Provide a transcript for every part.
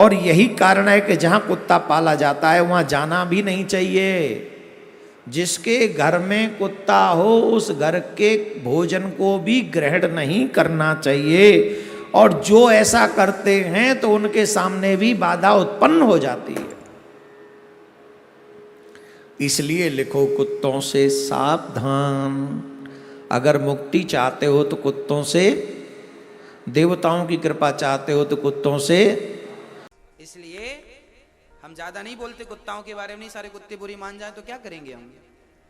और यही कारण है कि जहां कुत्ता पाला जाता है वहां जाना भी नहीं चाहिए। जिसके घर में कुत्ता हो उस घर के भोजन को भी ग्रहण नहीं करना चाहिए, और जो ऐसा करते हैं तो उनके सामने भी बाधा उत्पन्न हो जाती है। इसलिए लिखो, कुत्तों से सावधान। अगर मुक्ति चाहते हो तो कुत्तों से, देवताओं की कृपा चाहते हो तो कुत्तों से। इसलिए हम ज्यादा नहीं बोलते कुत्ताओं के बारे में। नहीं, सारे कुत्ते बुरी मान जाए तो क्या करेंगे हम?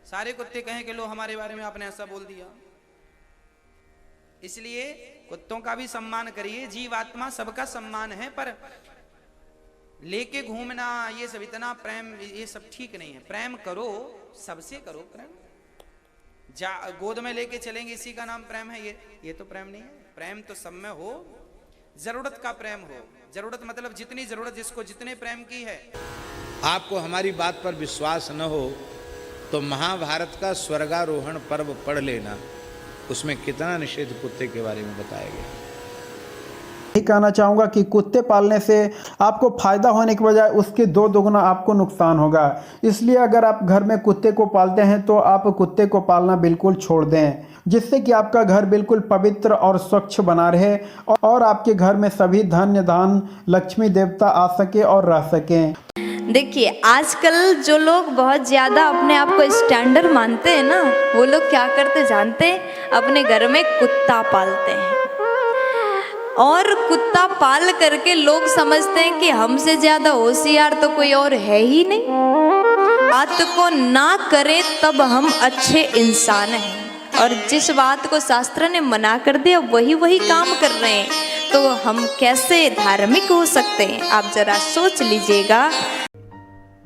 सारे कुत्ते कहें कि लो हमारे बारे में आपने ऐसा बोल दिया। इसलिए कुत्तों का भी सम्मान करिए। जीवात्मा सबका सम्मान है, पर लेके घूमना ये सब, इतना प्रेम, ये सब ठीक नहीं है। प्रेम करो, सबसे करो प्रेम। गोद में लेके चलेंगे इसी का नाम प्रेम है? ये तो प्रेम नहीं है। प्रेम तो सब में हो, जरूरत का प्रेम हो। जरूरत मतलब जितनी जरूरत, जिसको जितने प्रेम की है। आपको हमारी बात पर विश्वास न हो तो महाभारत का स्वर्गारोहण पर्व पढ़ लेना, उसमें कितना निषेध कुत्ते के बारे में बताया गया। यही कहना चाहूँगा कि कुत्ते पालने से आपको फायदा होने के बजाय उसके दो दुगना आपको नुकसान होगा। इसलिए अगर आप घर में कुत्ते को पालते हैं तो आप कुत्ते को पालना बिल्कुल छोड़ दें, जिससे कि आपका घर बिल्कुल पवित्र और स्वच्छ बना रहे और आपके घर में सभी धन्य धान लक्ष्मी देवता आ सके और रह सकें। देखिए, आजकल जो लोग बहुत ज़्यादा अपने आप को स्टैंडर्ड मानते हैं ना, वो लोग क्या करते जानते हैं? अपने घर में कुत्ता पालते हैं, और कुत्ता पाल करके लोग समझते हैं कि हमसे ज़्यादा होशियार तो कोई और है ही नहीं। बात को ना करें तब हम अच्छे इंसान हैं, और जिस बात को शास्त्र ने मना कर दिया वही काम कर रहे हैं, तो हम कैसे धार्मिक हो सकते हैं? आप जरा सोच लीजिएगा।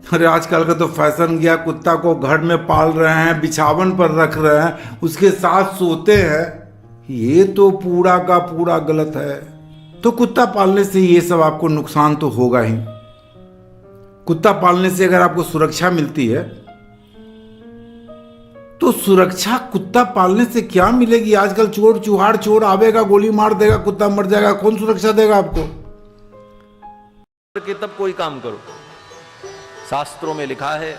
अरे आजकल का तो फैशन गया, कुत्ता को घर में पाल रहे हैं, बिछावन पर रख रहे हैं, उसके साथ सोते हैं। ये तो पूरा का पूरा गलत है। तो कुत्ता पालने से ये सब आपको नुकसान तो होगा ही। कुत्ता पालने से अगर आपको सुरक्षा मिलती है तो सुरक्षा कुत्ता पालने से क्या मिलेगी? आजकल चोर चुहाड़, चोर आवेगा गोली मार देगा, कुत्ता मर जाएगा, कौन सुरक्षा देगा आपको? कि तब कोई काम करो। शास्त्रों में लिखा है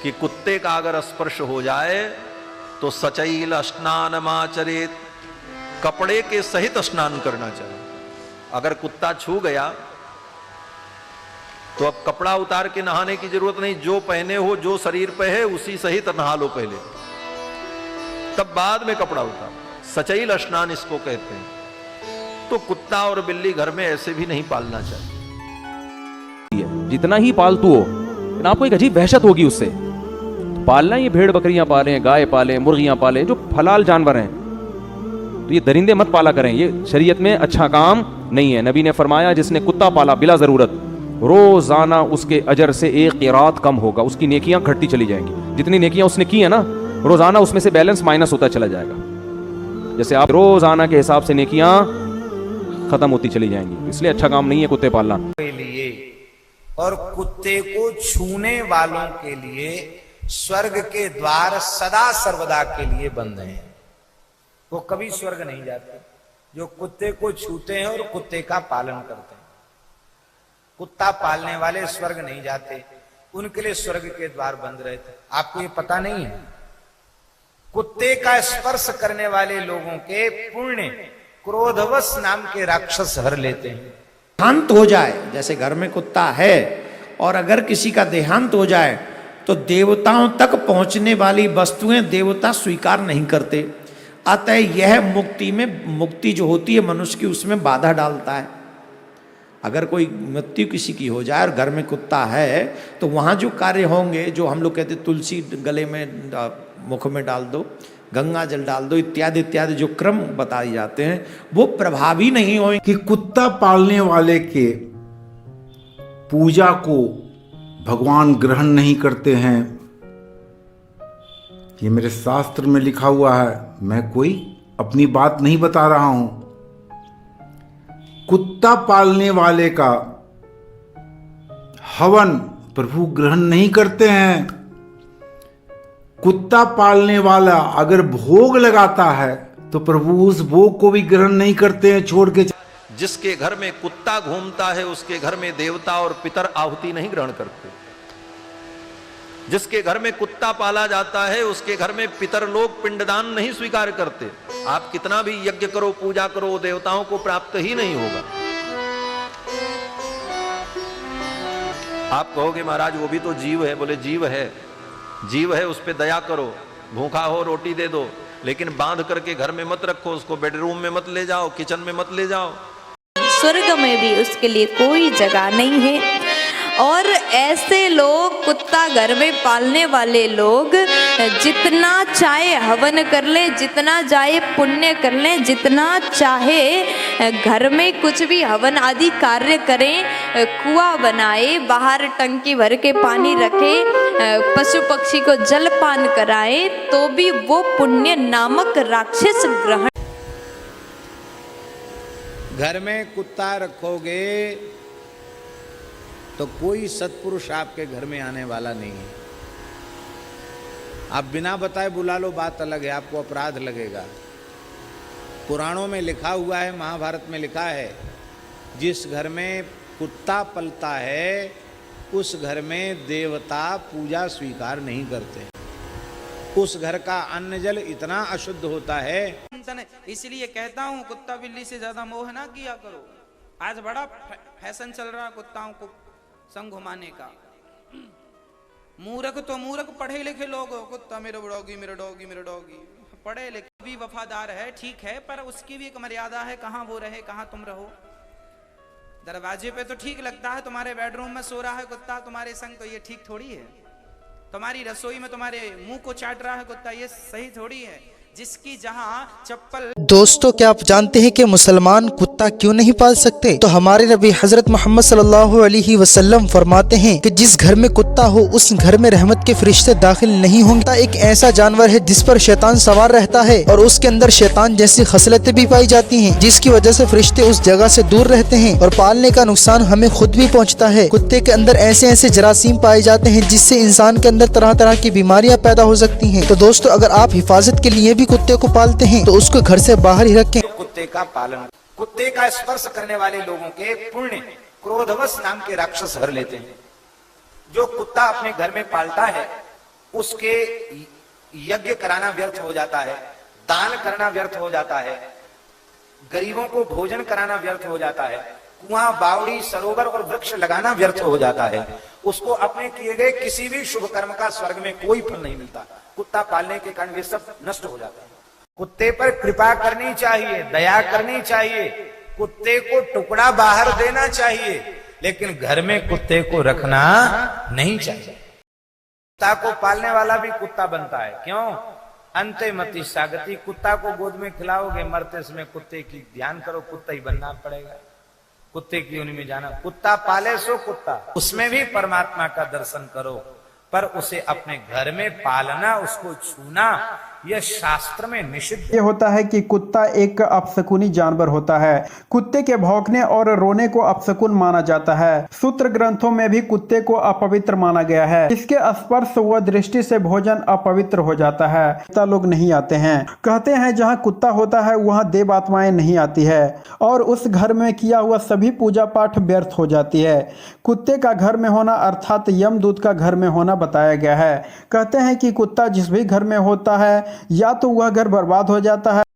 कि कुत्ते का अगर स्पर्श हो जाए तो सचैल स्नानमाचरेत, कपड़े के सहित स्नान करना चाहिए। अगर कुत्ता छू गया तो अब कपड़ा उतार के नहाने की जरूरत नहीं, जो पहने हो, जो शरीर पे है उसी सहित नहा लो पहले, तब बाद में कपड़ा उतारो। सचैल स्नान इसको कहते हैं। तो कुत्ता और बिल्ली घर में ऐसे भी नहीं पालना चाहिए। जितना ही पालतू हो, लेकिन आपको एक अजीब वहशत होगी उससे। पालना, ये भेड़ बकरियां पालें, गाय पालें, मुर्गियां पालें, जो हलाल जानवर हैं, तो ये दरिंदे मत पाला करें। ये शरीयत में अच्छा काम नहीं है। नबी ने फरमाया, जिसने कुत्ता पाला बिला जरूरत, रोजाना उसके अजर से एक क़िरात कम होगा, उसकी नेकियां घटती चली जाएंगी। जितनी नेकियां उसने की है ना, रोजाना उसमें से बैलेंस माइनस होता चला जाएगा। जैसे आप रोजाना के हिसाब से नेकियां खत्म होती चली जाएंगी। इसलिए अच्छा काम नहीं है कुत्ते पालना। और कुत्ते को छूने वालों के लिए स्वर्ग के द्वार सदा सर्वदा के लिए बंद हैं। वो कभी स्वर्ग नहीं जाते जो कुत्ते को छूते हैं और कुत्ते का पालन करते हैं। कुत्ता पालने वाले स्वर्ग नहीं जाते, उनके लिए स्वर्ग के द्वार बंद रहते। आपको ये पता नहीं है? कुत्ते का स्पर्श करने वाले लोगों के पुण्य क्रोधवश नाम के राक्षस हर लेते हैं। देहांत हो जाए, जैसे घर में कुत्ता है और अगर किसी का देहांत हो जाए तो देवताओं तक पहुंचने वाली वस्तुएं देवता स्वीकार नहीं करते। अतः यह मुक्ति जो होती है मनुष्य की, उसमें बाधा डालता है। अगर कोई मृत्यु किसी की हो जाए और घर में कुत्ता है तो वहाँ जो कार्य होंगे, जो हम लोग कहते तुलसी गले में मुख में डाल दो, गंगा जल डाल दो, इत्यादि इत्यादि जो क्रम बताए जाते हैं, वो प्रभावी नहीं होंगे। कि कुत्ता पालने वाले के पूजा को भगवान ग्रहण नहीं करते हैं, ये मेरे शास्त्र में लिखा हुआ है। मैं कोई अपनी बात नहीं बता रहा हूं। कुत्ता पालने वाले का हवन प्रभु ग्रहण नहीं करते हैं। कुत्ता पालने वाला अगर भोग लगाता है तो प्रभु उस भोग को भी ग्रहण नहीं करते हैं, छोड़ के। जिसके घर में कुत्ता घूमता है उसके घर में देवता और पितर आहुति नहीं ग्रहण करते। जिसके घर में कुत्ता पाला जाता है उसके घर में पितर लोग पिंडदान नहीं स्वीकार करते। आप कितना भी यज्ञ करो, पूजा करो, देवताओं को प्राप्त ही नहीं होगा। आप कहोगे महाराज वो भी तो जीव है। बोले जीव है, जीव है, उस पर दया करो, भूखा हो रोटी दे दो, लेकिन बांध करके घर में मत रखो, उसको बेडरूम में मत ले जाओ, किचन में मत ले जाओ। स्वर्ग में भी उसके लिए कोई जगह नहीं है। और ऐसे लोग, कुत्ता घर में पालने वाले लोग, जितना चाहे हवन कर ले, जितना चाहे पुण्य कर ले, जितना चाहे घर में कुछ भी हवन आदि कार्य करें, कुआं बनाए, बाहर टंकी भर के पानी रखे, पशु पक्षी को जलपान कराए, तो भी वो पुण्य नामक राक्षस ग्रहण। घर में कुत्ता रखोगे तो कोई सत्पुरुष आपके घर में आने वाला नहीं है। आप बिना बताए बुला लो, बात अलग है, आपको अपराध लगेगा। पुराणों में लिखा हुआ है, महाभारत में लिखा है, जिस घर में कुत्ता पलता है उस घर में देवता पूजा स्वीकार नहीं करते। उस घर का अन्न जल इतना अशुद्ध होता है। इसलिए कहता हूं कुत्ता बिल्ली से ज्यादा मोह ना किया करो। आज बड़ा फैशन चल रहा है कुत्ताओं को संग घुमाने का। मूर्ख तो मूर्ख, पढ़े लिखे लोग, कुत्ता मेरा डॉगी, मेरा डॉगी, मेरा डॉगी। पढ़े लिखे भी वफादार है, ठीक है, पर उसकी भी एक मर्यादा है, कहाँ वो रहे, कहाँ तुम रहो। दरवाजे पे तो ठीक लगता है, तुम्हारे बेडरूम में सो रहा है कुत्ता तुम्हारे संग, तो ये ठीक थोड़ी है। तुम्हारी रसोई में तुम्हारे मुंह को चाट रहा है कुत्ता, ये सही थोड़ी है। जिसकी जहां चप्पल। दोस्तों, क्या आप जानते हैं कि मुसलमान कुत्ता क्यों नहीं पाल सकते? तो हमारे नबी हजरत मोहम्मद सल्लल्लाहु अलैहि वसल्लम फरमाते हैं कि जिस घर में कुत्ता हो उस घर में रहमत के फरिश्ते दाखिल नहीं होंगे। एक ऐसा जानवर है जिस पर शैतान सवार रहता है और उसके अंदर शैतान जैसी खसलतें भी पाई जाती हैं, जिसकी वजह से फरिश्ते उस जगह से दूर रहते हैं और पालने का नुकसान हमें खुद भी पहुँचता है। कुत्ते के अंदर ऐसे ऐसे जरासीम पाए जाते हैं जिससे इंसान के अंदर तरह तरह की बीमारियाँ पैदा हो सकती है। तो दोस्तों, अगर आप हिफाजत के लिए कुत्ते को पालते हैं तो उसको घर से बाहर ही रखें। कुत्ते का पालन, कुत्ते का स्पर्श करने वाले लोगों के पुण्य क्रोधवश नाम के राक्षस हर लेते हैं। जो कुत्ता अपने घर में पालता है उसके यज्ञ कराना व्यर्थ हो जाता है, दान करना व्यर्थ हो जाता है, गरीबों को भोजन कराना व्यर्थ हो जाता है, कुआं, बावड़ी, सरोवर और वृक्ष लगाना व्यर्थ हो जाता है। उसको अपने किए गए किसी भी शुभ कर्म का स्वर्ग में कोई फल नहीं मिलता। कुत्ता पालने के कारण वे सब नष्ट हो जाता है। कुत्ते पर कृपा करनी चाहिए, दया करनी चाहिए, कुत्ते को टुकड़ा बाहर देना चाहिए, लेकिन घर में कुत्ते को रखना नहीं चाहिए। कुत्ता को पालने वाला भी कुत्ता बनता है। क्यों? अंते मति सागति। कुत्ता को गोद में खिलाओगे, मरते समय कुत्ते की ध्यान करो, कुत्ता ही बनना पड़ेगा, कुत्ते की योनि में जाना। कुत्ता पाले सो कुत्ता, उसमें भी परमात्मा का दर्शन करो, पर उसे अपने घर में पालना, उसको छूना, यह शास्त्र में निषिद्ध। ये होता है कि कुत्ता एक अपशकुनी जानवर होता है। कुत्ते के भौंकने और रोने को अपशकुन माना जाता है। सूत्र ग्रंथों में भी कुत्ते को अपवित्र माना गया है। इसके स्पर्श व दृष्टि से भोजन अपवित्र हो जाता है। कुत्ता लोग नहीं आते हैं। कहते हैं जहाँ कुत्ता होता है वहाँ देव आत्माएं नहीं आती है और उस घर में किया हुआ सभी पूजा पाठ व्यर्थ हो जाती है। कुत्ते का घर में होना अर्थात यमदूत का घर में होना बताया गया है। कहते हैं कि कुत्ता जिस भी घर में होता है या तो वह घर बर्बाद हो जाता है